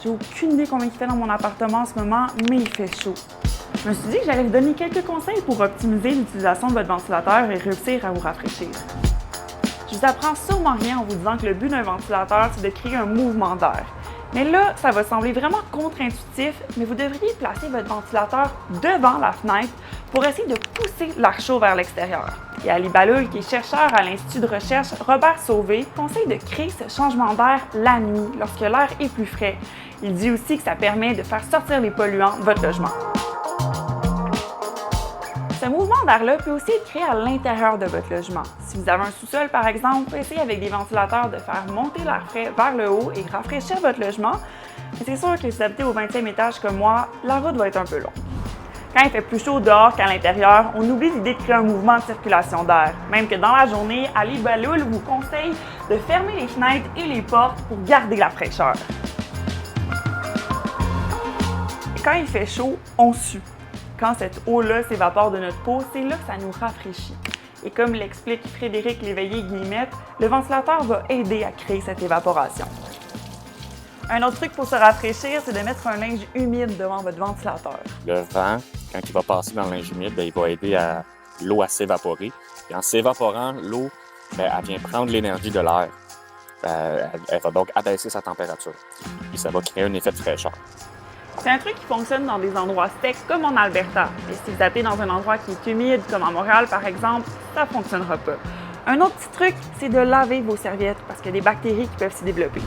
J'ai aucune idée combien il fait dans mon appartement en ce moment, mais il fait chaud. Je me suis dit que j'allais vous donner quelques conseils pour optimiser l'utilisation de votre ventilateur et réussir à vous rafraîchir. Je vous apprends sûrement rien en vous disant que le but d'un ventilateur, c'est de créer un mouvement d'air. Mais là, ça va sembler vraiment contre-intuitif, mais vous devriez placer votre ventilateur devant la fenêtre pour essayer de pousser l'air chaud vers l'extérieur. Et Ali Baloul, qui est chercheur à l'Institut de recherche Robert Sauvé, conseille de créer ce changement d'air la nuit, lorsque l'air est plus frais. Il dit aussi que ça permet de faire sortir les polluants de votre logement. Ce mouvement d'air-là peut aussi être créé à l'intérieur de votre logement. Si vous avez un sous-sol, par exemple, essayez avec des ventilateurs de faire monter l'air frais vers le haut et rafraîchir votre logement. Mais c'est sûr que si vous habitez au 20e étage comme moi, la route va être un peu longue. Quand il fait plus chaud dehors qu'à l'intérieur, on oublie l'idée de créer un mouvement de circulation d'air. Même que dans la journée, Ali Baloul vous conseille de fermer les fenêtres et les portes pour garder la fraîcheur. Et quand il fait chaud, on sue. Quand cette eau-là s'évapore de notre peau, c'est là que ça nous rafraîchit. Et comme l'explique Frédéric Léveillé-Guillemette, le ventilateur va aider à créer cette évaporation. Un autre truc pour se rafraîchir, c'est de mettre un linge humide devant votre ventilateur. Le vent, quand il va passer dans le linge humide, il va aider l'eau à s'évaporer. Et en s'évaporant, l'eau, elle vient prendre l'énergie de l'air. Elle va donc abaisser sa température. Et ça va créer un effet de fraîcheur. C'est un truc qui fonctionne dans des endroits secs comme en Alberta. Et si vous habitez dans un endroit qui est humide, comme à Montréal par exemple, ça ne fonctionnera pas. Un autre petit truc, c'est de laver vos serviettes parce qu'il y a des bactéries qui peuvent s'y développer.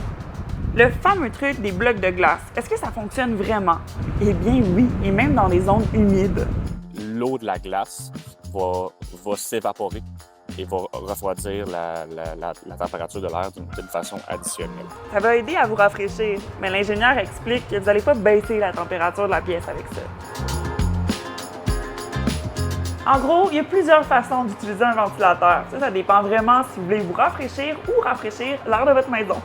Le fameux truc des blocs de glace, est-ce que ça fonctionne vraiment? Eh bien oui, et même dans les zones humides. L'eau de la glace va s'évaporer et va refroidir la température de l'air d'une façon additionnelle. Ça va aider à vous rafraîchir, mais l'ingénieur explique que vous n'allez pas baisser la température de la pièce avec ça. En gros, il y a plusieurs façons d'utiliser un ventilateur. Ça dépend vraiment si vous voulez vous rafraîchir ou rafraîchir l'air de votre maison.